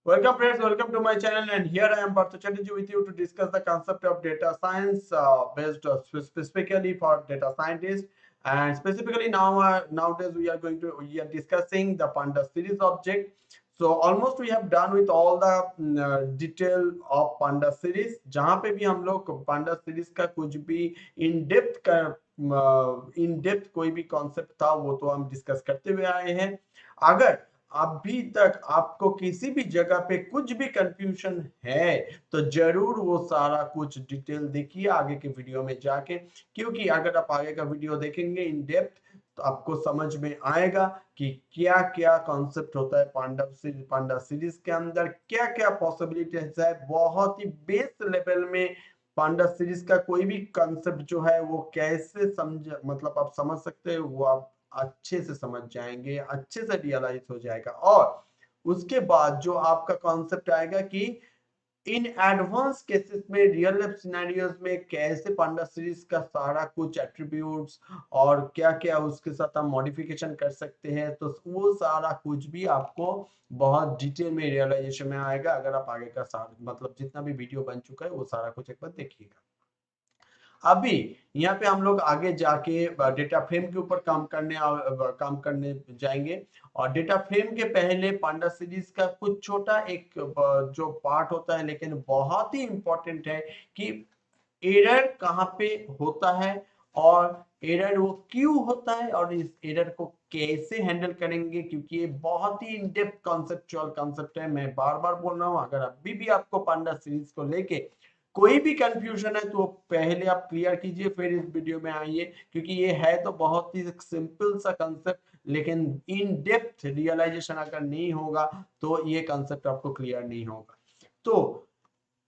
Welcome friends, welcome to my channel, and here I am Partha Chatterjee with you to discuss the concept of data science based specifically for data scientists. And specifically nowadays we are discussing the Panda series object. So almost we have done with all the detail of Panda series. जहाँ पे भी हम लोग Panda series का कुछ भी in depth कोई भी कॉन्सेप्ट था वो तो हम डिस्कस करते हुए आए हैं। अगर अभी तक आपको किसी भी जगह पे कुछ भी कंफ्यूजन है तो जरूर वो सारा कुछ डिटेल देखिए आगे के वीडियो में जाके, क्योंकि अगर आप आगे का वीडियो देखेंगे इन डेप्थ तो आपको समझ में आएगा कि क्या क्या कॉन्सेप्ट होता है पांडा सीरीज के अंदर, क्या क्या पॉसिबिलिटीज है। बहुत ही बेस लेवल में पांडा सीरीज का कोई भी कॉन्सेप्ट जो है वो कैसे समझ मतलब आप समझ सकते हो वो आप अच्छे से समझ जाएंगे, अच्छे से रियलाइज हो जाएगा। और उसके बाद जो आपका कॉन्सेप्ट आएगा कि इन एडवांस केसेस में रियल लाइफ सिनेरियोज में कैसे पांडा सीरीज का सारा कुछ एट्रीब्यूट्स और क्या क्या उसके साथ हम मॉडिफिकेशन कर सकते हैं, तो वो सारा कुछ भी आपको बहुत डिटेल में रियलाइजेशन में आएगा अगर आप आगे का सारा मतलब जितना भी वीडियो बन चुका है वो सारा कुछ एक बार देखिएगा। अभी यहाँ पे हम लोग आगे जाके डेटा फ्रेम के ऊपर काम करने जाएंगे। और डेटा फ्रेम के पहले पांडा सीरीज का कुछ छोटा एक जो पार्ट होता है लेकिन बहुत ही इंपॉर्टेंट है कि एरर कहाँ पे होता है और एरर वो क्यों होता है और इस एरर को कैसे हैंडल करेंगे, क्योंकि ये बहुत ही इन डेप्थ कॉन्सेप्चुअल कॉन्सेप्ट है। मैं बार बार बोल रहा हूँ, अगर अभी भी आपको पांडा सीरीज को लेके कोई भी कंफ्यूजन है तो पहले आप क्लियर कीजिए फिर इस वीडियो में आइए, क्योंकि ये है तो बहुत ही सिंपल सा कंसेप्ट, लेकिन इन डेप्थ रियलाइजेशन अगर नहीं होगा तो ये कंसेप्ट आपको क्लियर नहीं होगा। तो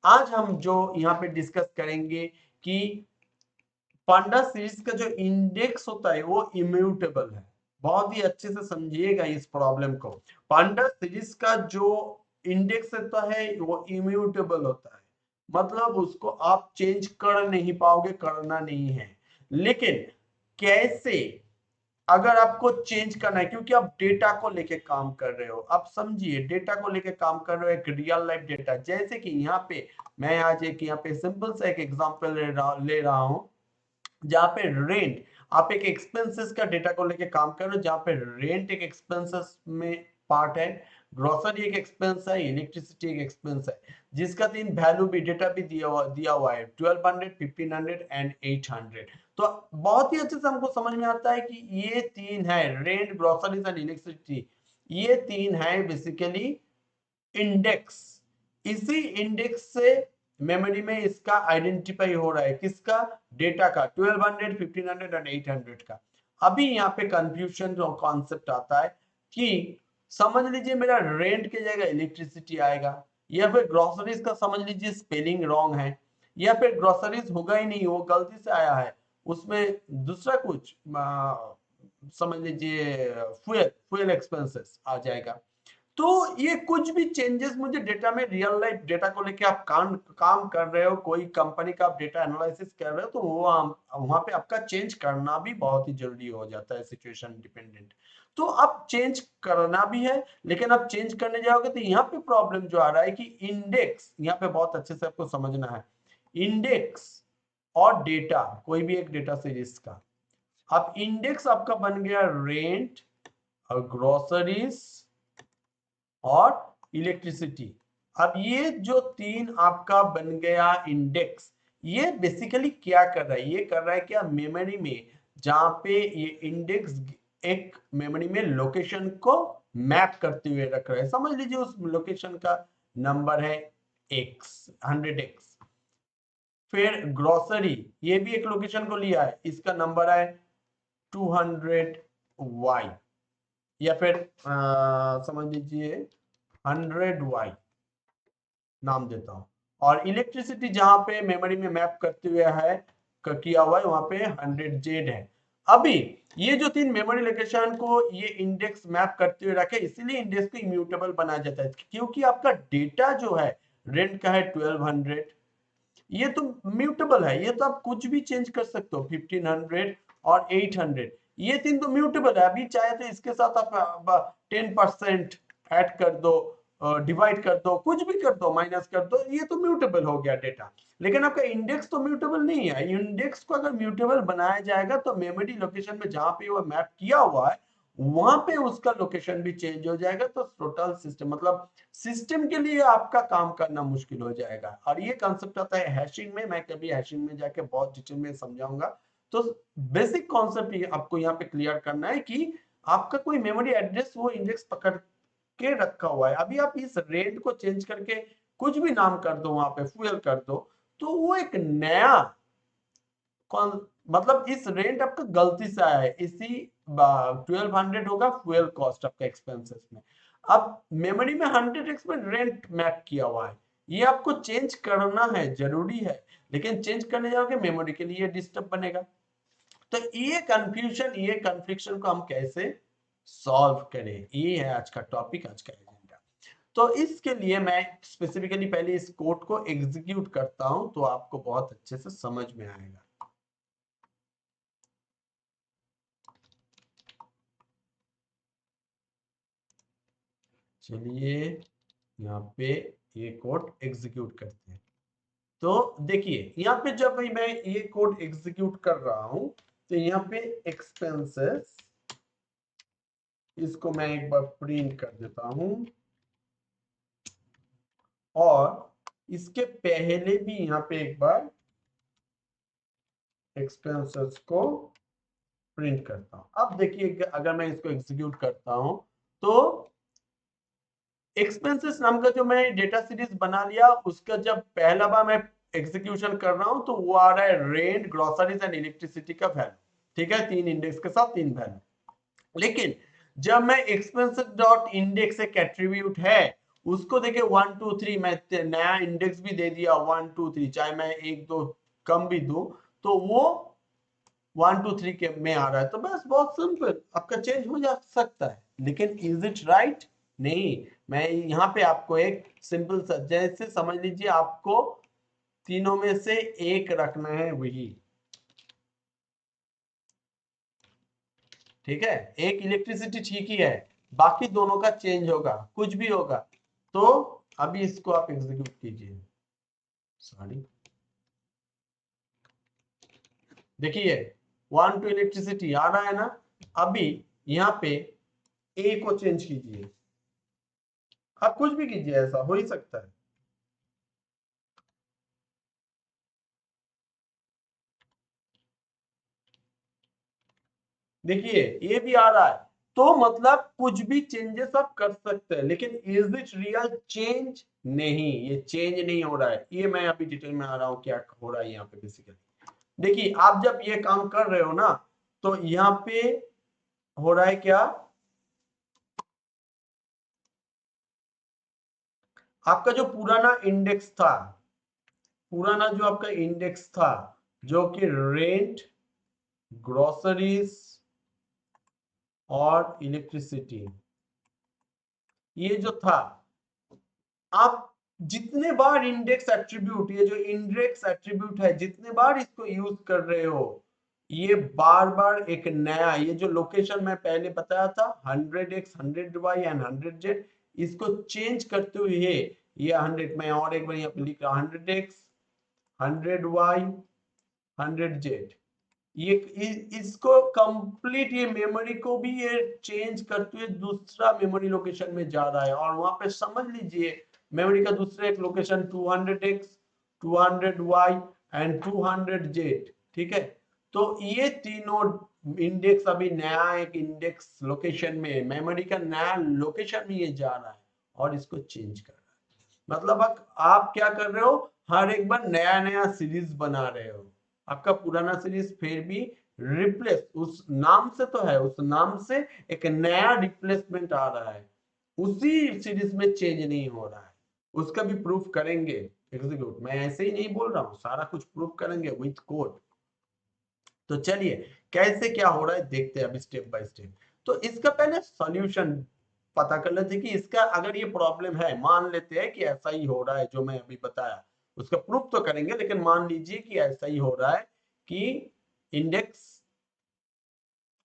आज हम जो यहाँ पे डिस्कस करेंगे कि पांडा सीरीज का जो इंडेक्स होता है वो इम्यूटेबल है। बहुत ही अच्छे से समझिएगा इस प्रॉब्लम को। पांडा सीरीज का जो इंडेक्स होता है वो इम्यूटेबल होता है, मतलब उसको आप चेंज कर नहीं पाओगे, करना नहीं है। लेकिन कैसे अगर आपको चेंज करना है, क्योंकि आप डेटा को लेके काम कर रहे हो, आप समझिए डेटा को लेके काम कर रहे हो, एक रियल लाइफ डेटा। जैसे कि यहाँ पे मैं आज एक यहाँ पे सिंपल सा एक एग्जांपल ले रहा हूँ जहाँ पे रेंट, आप एक एक्सपेंसेस का डेटा को लेके काम कर रहे हो जहाँ पे रेंट एक एक्सपेंसेस में पार्ट है, ग्रोसरी एक एक्सपेंस है, इलेक्ट्रिसिटी एक एक्सपेंस है, जिसका तीन वैल्यू भी डेटा भी दिया हुआ है 1200, 1500 एंड 800। तो बहुत ही अच्छे से हमको समझ में आता है कि ये तीन है रेंट, ग्रोसरीज एंड इलेक्ट्रिसिटी, ये तीन है बेसिकली इंडेक्स। इसी इंडेक्स से मेमोरी में इसका आइडेंटिफाई हो रहा है, किसका, डेटा का, 1200, 1500 एंड 800 का। अभी यहाँ पे कंफ्यूजन जो कॉन्सेप्ट आता है कि समझ लीजिए मेरा रेंट की जगह इलेक्ट्रिसिटी आएगा, या फिर ग्रोसरीज का समझ लीजिए स्पेलिंग रॉन्ग है, या फिर ग्रोसरीज होगा ही नहीं, वो गलती से आया है, उसमें दूसरा कुछ समझ लीजिए फ्यूल फ्यूल एक्सपेंसेस आ जाएगा। तो ये कुछ भी चेंजेस मुझे डेटा में, रियल लाइफ डेटा को लेके आप काम कर रहे हो, कोई कंपनी का आप डेटा एनालिसिस कर रहे हो, तो वो वहां पे आपका चेंज करना भी बहुत ही जरूरी हो जाता है, सिचुएशन डिपेंडेंट। तो अब चेंज करना भी है, लेकिन आप चेंज करने जाओगे तो यहाँ पे प्रॉब्लम जो आ रहा है कि इंडेक्स, यहाँ पे बहुत अच्छे से आपको समझना है। इंडेक्स और डेटा, कोई भी एक डेटा सीरीज का, अब इंडेक्स आपका बन गया रेंट और ग्रोसरीज और इलेक्ट्रिसिटी। अब ये जो तीन आपका बन गया इंडेक्स, ये बेसिकली क्या कर रहा है, ये कर रहा है क्या, मेमोरी में जहां पे ये इंडेक्स एक मेमोरी में लोकेशन को मैप करते हुए रख रहा है, समझ लीजिए उस लोकेशन का नंबर है x, 100x। फिर ग्रोसरी, ये भी एक लोकेशन को लिया है, इसका नंबर है 200y, या फिर समझ लीजिए 100y नाम देता हूं। और इलेक्ट्रिसिटी जहां पे मेमोरी में मैप करते हुए है किया हुआ है, वहां पे 100z है। अभी ये जो तीन मेमोरी लोकेशन को ये इंडेक्स मैप करते हुए रखे, इसीलिए इंडेक्स को इम्यूटेबल बनाया जाता है, क्योंकि आपका डेटा जो है रेंट का है 1200, ये तो म्यूटेबल है, ये तो आप कुछ भी चेंज कर सकते हो, 1500 और 800, ये तीन तो म्यूटेबल है। अभी चाहे तो इसके साथ आप 10% ऐड कर दो डिवाइड कर दो, कुछ भी कर दो, माइनस कर दो, ये तो म्यूटेबल हो गया डेटा। लेकिन आपका इंडेक्स तो म्यूटेबल नहीं है। इंडेक्स को अगर म्यूटेबल बनाया जाएगा तो मेमोरी लोकेशन में जहां पे वो मैप किया हुआ है वहां पे उसका लोकेशन भी चेंज हो जाएगा। तो टोटल सिस्टम मतलब सिस्टम के लिए आपका काम करना मुश्किल हो जाएगा। और ये कॉन्सेप्ट आता है हैशिंग में। मैं कभी हैशिंग में जाके बहुत डिटेल में समझाऊंगा। तो बेसिक कॉन्सेप्ट आपको यहाँ पे क्लियर करना है कि आपका कोई मेमोरी एड्रेस वो इंडेक्स पकड़ के रखा हुआ है। अभी आप इस रेंट को चेंज करके कुछ भी नाम कर दो, वहां पे फ्यूल कर दो, तो वो एक नया मतलब इस रेंट आपका गलती से आया है। इसी 1200 होगा फ्यूल कॉस्ट आपका एक्सपेंसेस में। अब मेमोरी में 100 एक्सपेंस रेंट मैप किया हुआ है, ये आपको चेंज करना है, जरूरी है। लेकिन चेंज करने जाओगे मेमोरी के लिए डिस्टर्ब बनेगा। तो ये कंफ्यूजन, ये कन्फ्लिक्शन को हम कैसे सॉल्व करें, ये है आज का टॉपिक, आज का एजेंडा। तो इसके लिए मैं स्पेसिफिकली पहले इस कोड को एग्जीक्यूट करता हूं तो आपको बहुत अच्छे से समझ में आएगा। चलिए यहाँ पे ये कोड एग्जीक्यूट करते हैं। तो देखिए यहाँ पे जब मैं ये कोड एग्जीक्यूट कर रहा हूं तो यहाँ पे एक्सपेंसेस, इसको मैं एक बार प्रिंट कर देता हूं। और इसके पहले भी यहाँ पे एक बार एक्सपेंसेस को प्रिंट करता हूं। अब देखिए अगर मैं इसको एग्जीक्यूट करता हूं तो एक्सपेंसेस नाम का जो मैं डेटा सीरीज बना लिया उसका जब पहला बार मैं एग्जीक्यूशन कर रहा हूं तो वो आ रहा है रेंट, ग्रोसरीज एंड इलेक्ट्रिसिटी का वैल्यू। ठीक है, 3 इंडेक्स के साथ 3 वैल्यू। लेकिन जब मैं एक्सपेंसेस डॉट इंडेक्स एक एट्रीब्यूट है उसको देखिए 1 2 3 मैं नया इंडेक्स भी दे दिया 1 2 3, चाहे मैं एक दो कम भी दूं तो वो 1 2 3 के में आ रहा है। तो बस बहुत सिंपल, आपका चेंज हो जा सकता है। लेकिन इज इट राइट? नहीं। मैं यहाँ पे आपको एक सिंपल सा, जैसे समझ लीजिए आपको तीनों में से एक रखना है वही। ठीक है, एक इलेक्ट्रिसिटी ठीक ही है, बाकी दोनों का चेंज होगा, कुछ भी होगा। तो अभी इसको आप एग्जीक्यूट कीजिए। सॉरी, देखिए 1 टू इलेक्ट्रिसिटी आ रहा है ना। अभी यहाँ पे ए को चेंज कीजिए, आप कुछ भी कीजिए, ऐसा हो ही सकता है। देखिए ये भी आ रहा है। तो मतलब कुछ भी चेंजेस आप कर सकते हैं, लेकिन इज इट रियल चेंज? नहीं, ये चेंज नहीं हो रहा है। ये मैं अभी डिटेल में आ रहा हूँ क्या हो रहा है यहाँ पे। बेसिकली देखिए आप जब ये काम कर रहे हो ना तो यहाँ पे हो रहा है क्या, आपका जो पुराना इंडेक्स था, पुराना जो आपका इंडेक्स था जो कि रेंट, ग्रोसरीज और इलेक्ट्रिसिटी, ये जो था, आप जितने बार इंडेक्स एट्रीब्यूट, ये जो इंडेक्स एट्रीब्यूट है, जितने बार इसको यूज कर रहे हो ये बार बार एक नया, ये जो लोकेशन मैं पहले बताया था 100x 100y एंड 100z, इसको चेंज करते हुए ये 100, मैं और एक बार यहाँ पे लिख रहा हूँ 100x 100y 100z, ये इसको कंप्लीट, ये मेमोरी को भी ये चेंज करते हुए दूसरा मेमोरी लोकेशन में जा रहा है। और वहां पे समझ लीजिए मेमोरी का दूसरा एक location 200x 200y and 200z। ठीक है, तो ये तीनों इंडेक्स अभी नया एक इंडेक्स लोकेशन में, मेमोरी का नया लोकेशन में ये जा रहा है और इसको चेंज कर रहा है। मतलब आप क्या कर रहे हो, हर एक बार नया नया सीरीज बना रहे हो। आपका पुराना सीरीज फिर भी रिप्लेस, उस नाम से तो है, उस नाम से एक नया रिप्लेसमेंट आ रहा है, उसी सीरीज में चेंज नहीं हो रहा है। उसका भी प्रूफ करेंगे एग्जीक्यूट, मैं ऐसे ही नहीं बोल रहा हूँ, सारा कुछ प्रूफ करेंगे विथ कोड। तो चलिए कैसे क्या हो रहा है देखते हैं अभी स्टेप बाय स्टेप। तो इसका पहले सॉल्यूशन पता कर लेते हैं कि इसका अगर ये प्रॉब्लम है, मान लेते हैं कि ऐसा ही हो रहा है जो मैं अभी बताया, उसका प्रूफ तो करेंगे, लेकिन मान लीजिए कि ऐसा ही हो रहा है कि इंडेक्स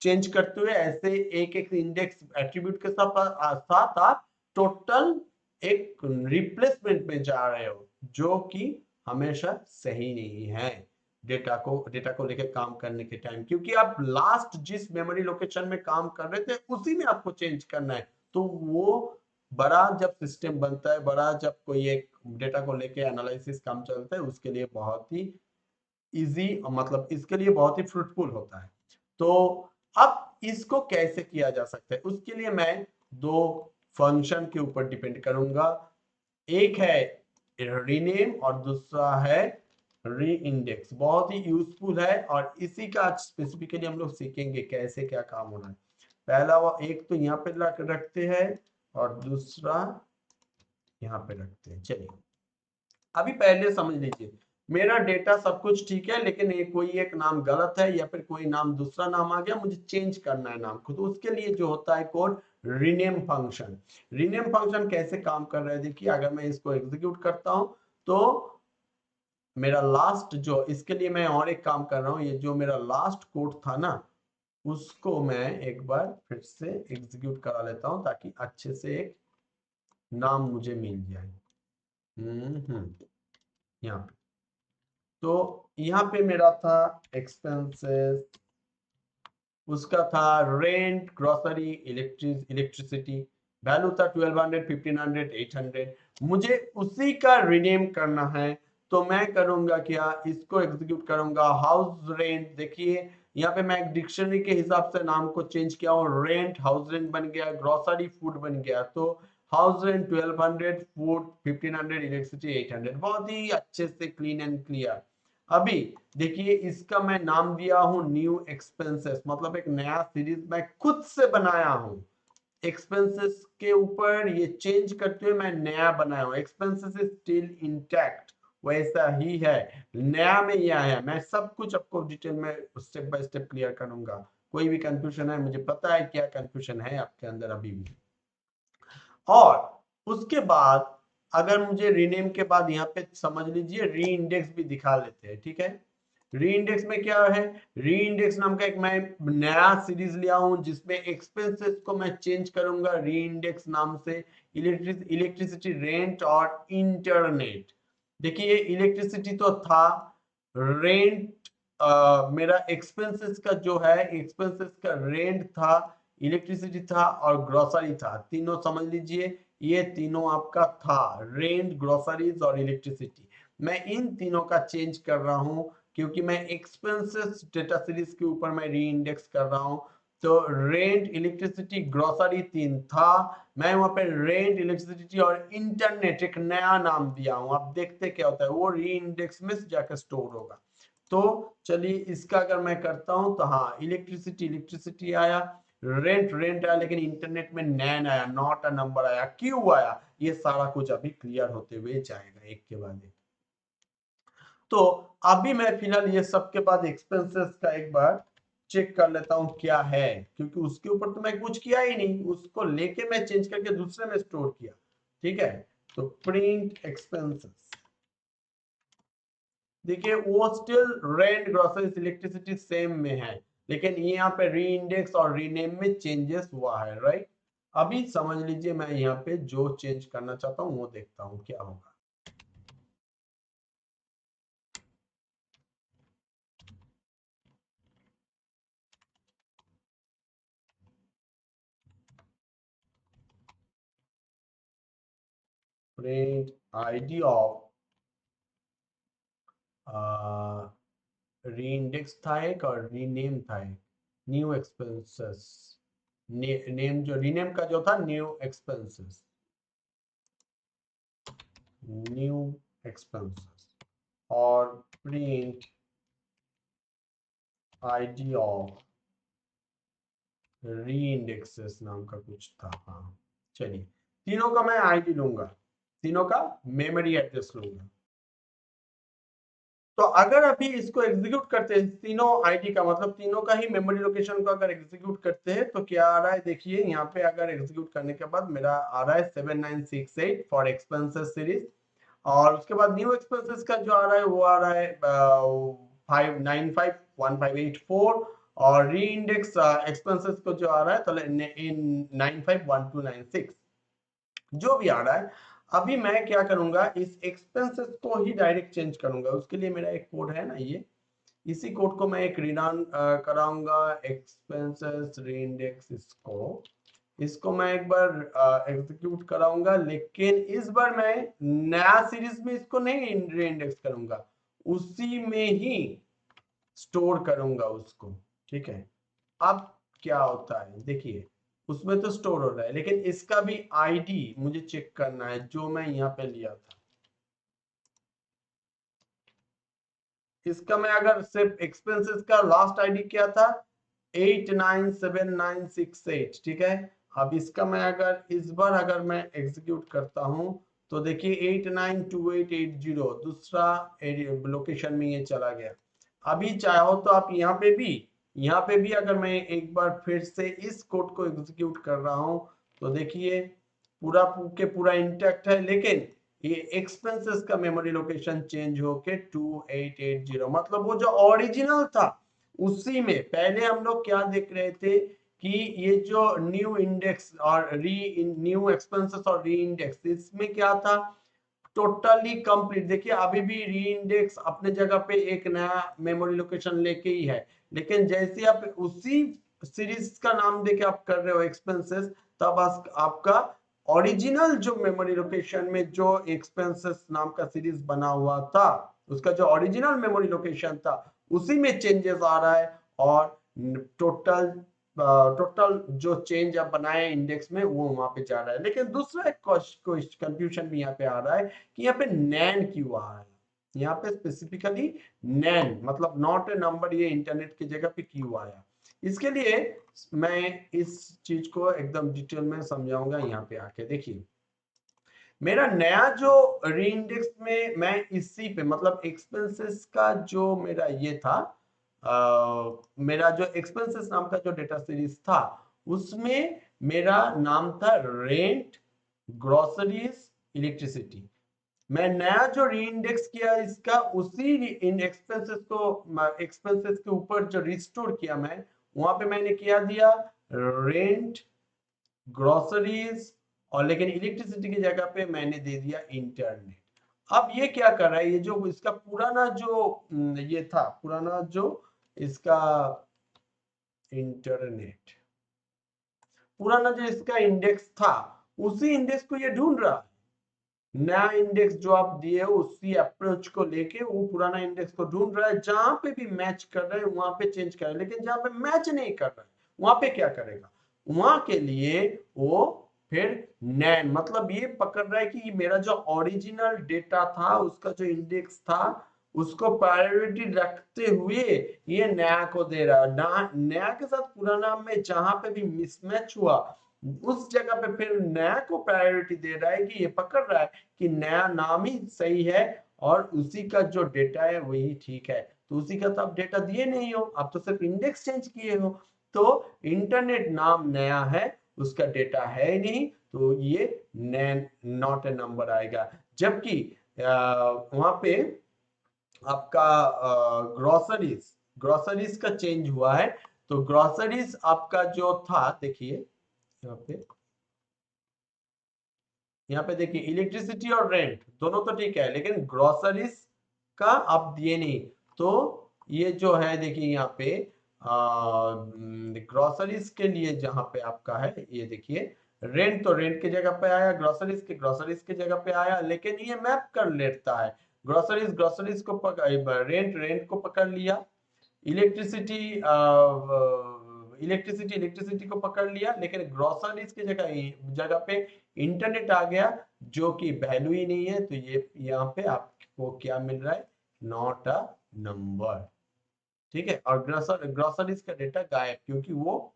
चेंज करते हुए ऐसे एक एक इंडेक्स एट्रीब्यूट के साथ साथ आप टोटल एक रिप्लेसमेंट में जा रहे हो, जो कि हमेशा सही नहीं है डेटा को लेकर काम करने के टाइम, क्योंकि आप लास्ट जिस मेमोरी लोकेशन में काम कर रहे थे उसी में आपको चेंज करना है। तो वो बड़ा जब सिस्टम बनता है, बड़ा जब कोई एक डेटा को लेके एनालिसिस काम चलता है, उसके लिए बहुत ही इजी, मतलब इसके लिए बहुत ही फ्रूटफुल होता है। तो अब इसको कैसे किया जा सकता है, उसके लिए मैं दो फंक्शन के ऊपर डिपेंड करूंगा। एक है रीनेम और दूसरा है री इंडेक्स। बहुत ही यूजफुल है और इसी का आज स्पेसिफिकली हम लोग सीखेंगे कैसे क्या काम होना है। पहला वो एक तो यहाँ पे रखते हैं और दूसरा यहाँ पे रखते हैं। चलिए अभी पहले समझ लीजिए, मेरा डेटा सब कुछ ठीक है, लेकिन ये कोई एक नाम गलत है या फिर कोई नाम दूसरा नाम आ गया, मुझे चेंज करना है नाम को। तो उसके लिए जो होता है code rename function. Rename function कैसे काम कर रहा है देखिए, अगर मैं इसको एग्जीक्यूट करता हूं तो मेरा लास्ट जो, इसके लिए मैं और एक काम कर रहा हूं, ये जो मेरा लास्ट कोड था ना, उसको मैं एक बार फिर से एग्जीक्यूट करा लेता हूं ताकि अच्छे से एक नाम मुझे मिल जाए। यहाँ पे तो यहाँ पे मेरा था एक्सपेंसेस, उसका था रेंट, ग्रोसरी, इलेक्ट्रिसिटी, वैल्यू था 1200, 1500, 800। मुझे उसी का रिनेम करना है, तो मैं करूंगा क्या, इसको एग्जीक्यूट करूंगा। हाउस रेंट, देखिए यहाँ पे मैं एक डिक्शनरी के हिसाब से नाम को चेंज किया हूँ। रेंट हाउस रेंट बन गया, ग्रोसरी फूड बन गया। तो हाउस रेंट 1200, फूड 1500, इलेक्ट्रिसिटी 800। बहुत ही अच्छे से क्लीन एंड क्लियर। अभी देखिए इसका मैं नाम दिया हूं न्यू एक्सपेंसेस, मतलब एक नया सीरीज मैं खुद से बनाया हूं। एक्सपेंसेस के ऊपर ये चेंज करते हुए मैं नया बनाया हूं। एक्सपेंसेस इज स्टिल इंटैक्ट, वैसा ही है, नया में यह है। मैं सब कुछ आपको डिटेल में स्टेप बाय स्टेप क्लियर करूंगा। कोई भी कंफ्यूजन है, मुझे पता है क्या कंफ्यूजन है आपके अंदर अभी भी। और उसके बाद अगर मुझे रीनेम के बाद यहाँ पे समझ लीजिए री इंडेक्स भी दिखा लेते हैं, ठीक है। री इंडेक्स में क्या है, री इंडेक्स नाम का एक मैं नया सीरीज लिया हूं जिसमें एक्सपेंसेस को मैं चेंज करूंगा री इंडेक्स नाम से। इलेक्ट्रिसिटी, रेंट और इंटरनेट। देखिए इलेक्ट्रिसिटी तो था, रेंट मेरा एक्सपेंसेस का जो है, एक्सपेंसेस का रेंट था, इलेक्ट्रिसिटी था और ग्रोसरी था। तीनों समझ लीजिए, ये तीनों आपका था, रेंट, ग्रोसरीज और इलेक्ट्रिसिटी। मैं इन तीनों का चेंज कर रहा हूं क्योंकि मैं एक्सपेंसेस डेटा सीरीज के ऊपर मैं री इंडेक्स कर रहा हूं। तो रेंट, इलेक्ट्रिसिटी, ग्रोसरी तीन था, मैं वहां पे रेंट, इलेक्ट्रिसिटी और इंटरनेट एक नया नाम दिया हूं। अब देखते क्या होता है, वो री इंडेक्स में जाकर स्टोर होगा। तो चलिए इसका अगर मैं करता हूं तो हाँ, इलेक्ट्रिसिटी इलेक्ट्रिसिटी आया, रेंट रेंट आया, लेकिन इंटरनेट में नैन आया, नॉट अ नंबर आया। क्यों आया, ये सारा कुछ अभी क्लियर होते हुए जाएगा एक के बाद एक। तो अभी मैं फिलहाल ये सब के बाद एक्सपेंसेस का एक बार चेक कर लेता हूं क्या है, क्योंकि उसके ऊपर तो मैं कुछ किया ही नहीं, उसको लेके मैं चेंज करके दूसरे में स्टोर किया। ठीक है, तो प्रिंट एक्सपेंसेस, देखिए वो still rent, groceries, electricity same में है, लेकिन ये यहाँ पे री इंडेक्स और रीनेम में चेंजेस हुआ है, राइट। अभी समझ लीजिए मैं यहाँ पे जो चेंज करना चाहता हूँ वो देखता हूँ क्या होगा। प्रिंट आईडी ऑफ री इंडेक्स था एक और रीनेम था एक, न्यू एक्सपेंसेस। नेम जो रीनेम का जो था न्यू एक्सपेंसेस, न्यू एक्सपेंसेस, और प्रिंट आईडी ऑफ री इंडेक्सेस नाम का कुछ था। हाँ चलिए, तीनों का मैं आईडी लूंगा, तीनों का मेमोरी एड्रेस लूंगा। तो अगर अभी इसको एग्जीक्यूट करते हैं, तीनों आईडी का मतलब तीनों का ही मेमोरी लोकेशन को अगर एग्जीक्यूट करते हैं तो क्या आ रहा है देखिए, यहाँ पे अगर एग्जीक्यूट करने के बाद मेरा आ रहा है 7968 फॉर एक्सपेंसेस सीरीज। और उसके बाद न्यू एक्सपेंसेस का जो आ रहा है वो आ रहा है 5951584। और री इंडेक्स एक्सपेंसेस को जो आ रहा है तो 951296। जो भी आ रहा है, अभी मैं क्या करूंगा, इस एक्सपेंसेस को ही डायरेक्ट चेंज करूंगा। उसके लिए मेरा एक कोड है ना, ये इसी कोड को मैं एक रीडाउन कराऊंगा, एक्सपेंसेस रीइंडेक्स। इसको मैं एक बार एग्जीक्यूट कराऊंगा, लेकिन इस बार मैं नया सीरीज में इसको नहीं रीइंडेक्स करूंगा, उसी में ही स्टोर करूंगा उसको। ठीक है, अब क्या होता है देखिए, उसमें तो स्टोर हो रहा है, लेकिन इसका भी आईडी मुझे चेक करना है जो मैं यहाँ पे लिया था। इसका मैं अगर सिर्फ एक्सपेंसेस का लास्ट आईडी क्या था, 897968। ठीक है, अब इसका मैं अगर इस बार अगर मैं एग्जीक्यूट करता हूं तो देखिए 892880 दूसरा लोकेशन में ये चला गया। अभी चाहो तो आप यहाँ पे भी अगर मैं एक बार फिर से इस कोड को एग्जीक्यूट कर रहा हूं तो देखिए पूरा के पूरा इंटैक्ट है, लेकिन ये एक्सपेंसेस का मेमोरी लोकेशन चेंज होके 2880, मतलब वो जो ओरिजिनल था उसी में। पहले हम लोग क्या देख रहे थे कि ये जो न्यू इंडेक्स और न्यू एक्सपेंसेस और री इंडेक्स, इसमें क्या था, टोटली कंप्लीट। देखिए अभी भी री इंडेक्स अपने जगह पे एक नया मेमोरी लोकेशन लेके ही है, लेकिन जैसे आप उसी सीरीज का नाम देके आप कर रहे हो एक्सपेंसेस, तब आपका ओरिजिनल जो मेमोरी लोकेशन में जो एक्सपेंसेस नाम का सीरीज बना हुआ था, उसका जो ओरिजिनल मेमोरी लोकेशन था उसी में चेंजेस आ रहा है, और टोटल टोटल जो चेंज आप बनाए इंडेक्स में वो वहां पे जा रहा है। लेकिन दूसरा एक कंफ्यूजन भी यहाँ पे आ रहा है कि यहाँ पे नैन क्यों आ रहा है, यहाँ पे स्पेसिफिकली नैन मतलब नॉट ए नंबर, ये इंटरनेट की जगह पे क्यों आया। इसके लिए मैं इस चीज को एकदम डिटेल में समझाऊंगा। यहाँ पे आके देखिए, मेरा नया जो रीइंडेक्स में मैं इसी पे मतलब एक्सपेंसेस का जो मेरा ये था, मेरा जो एक्सपेंसेस नाम का जो डेटा सीरीज था उसमें मेरा नाम था रेंट, ग्रोसरीज, इलेक्ट्रिसिटी। मैं नया जो रीइंडेक्स किया इसका, उसी इन एक्सपेंसेस के ऊपर जो रिस्टोर किया मैं, वहां पे मैंने किया दिया रेंट, ग्रोसरीज, और लेकिन इलेक्ट्रिसिटी की जगह पे मैंने दे दिया इंटरनेट। अब ये क्या कर रहा है, ये जो इसका पुराना जो ये था, पुराना जो इसका इंटरनेट, पुराना जो इसका इंडेक्स था, उसी इंडेक्स को ये ढूंढ रहा है। नया इंडेक्स जो आप दिए उसी अप्रोच को लेके वो पुराना इंडेक्स को ढूंढ रहा है, जहां पे भी मैच कर रहा है वहां पे चेंज कर रहा है। लेकिन जहां पे मैच नहीं कर रहा है वहां पे क्या करेगा, वहां के लिए वो फिर नैन मतलब ये पकड़ रहा है कि मेरा जो ओरिजिनल डेटा था उसका जो इंडेक्स था उसको प्रायोरिटी रखते हुए ये नया को दे रहा है। नया के साथ पुराना में जहां पे भी मिसमैच हुआ उस जगह पे फिर नया को प्रायोरिटी दे रहा है, कि ये पकड़ रहा है कि नया नाम ही सही है और उसी का जो डेटा है वही ठीक है। तो उसी का तो आप डेटा दिए नहीं हो, आप तो सिर्फ इंडेक्स चेंज किए हो। तो इंटरनेट नाम नया है, उसका डेटा है ही नहीं, तो ये नॉट ए नंबर आएगा। जबकि वहां पे आपका ग्रोसरीज ग्रोसरीज का चेंज हुआ है, तो ग्रोसरीज आपका जो था देखिए यहाँ पे, यहाँ पे देखिए इलेक्ट्रिसिटी और रेंट दोनों तो ठीक है, लेकिन ग्रोसरीज का आप दिए नहीं। तो ये जो है देखिए यहाँ पे ग्रोसरीज के लिए जहां पे आपका है ये देखिए, रेंट तो रेंट की जगह पे आया, ग्रोसरीज के जगह पे आया, लेकिन ये मैप कर लेता है। ग्रोसरीज को रेंट रेंट को पकड़ लिया, इलेक्ट्रिसिटी इलेक्ट्रिसिटी को पकड़ लिया, लेकिन ग्रोसरीज की जगह जगह पे इंटरनेट आ गया जो कि वैल्यू ही नहीं है। तो ये यहाँ पे आपको क्या मिल रहा है, नॉट अ नंबर। ठीक है, और ग्रोसरीज का डेटा गायब, क्योंकि वो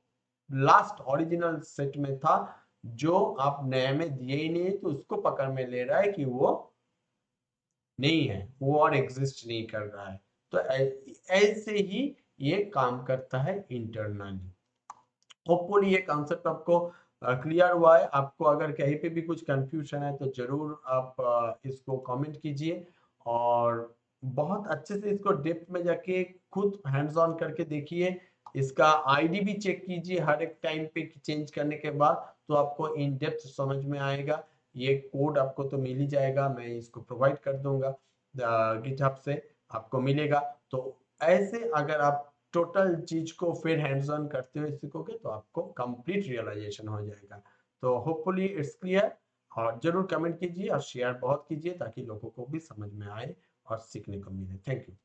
लास्ट ओरिजिनल सेट में था जो आप नए में दिए ही नहीं, तो उसको पकड़ में ले रहा है कि वो नहीं है, वो और एग्जिस्ट नहीं कर रहा है। तो ऐसे ही ये काम करता है इंटरनली। होपफुली ये कॉन्सेप्ट आपको क्लियर हुआ है। आपको अगर कहीं पे भी कुछ कंफ्यूजन है तो जरूर आप इसको कमेंट कीजिए, और बहुत अच्छे से इसको डेप्थ में जाके खुद हैंड्स ऑन करके देखिए। इसका आईडी भी चेक कीजिए हर एक टाइम पे चेंज करने के बाद, तो आपको इन डेप्थ समझ में आएगा ये कोड आपको तो मिल ही जाएगा, मैं इसको प्रोवाइड कर दूंगा गिटहब से, आपको मिलेगा। तो ऐसे अगर आप टोटल चीज को फिर हैंड्स ऑन करते हुए सीखोगे तो आपको कंप्लीट रियलाइजेशन हो जाएगा। तो होपफुली इट्स क्लियर, और जरूर कमेंट कीजिए और शेयर बहुत कीजिए ताकि लोगों को भी समझ में आए और सीखने को मिले। Thank you.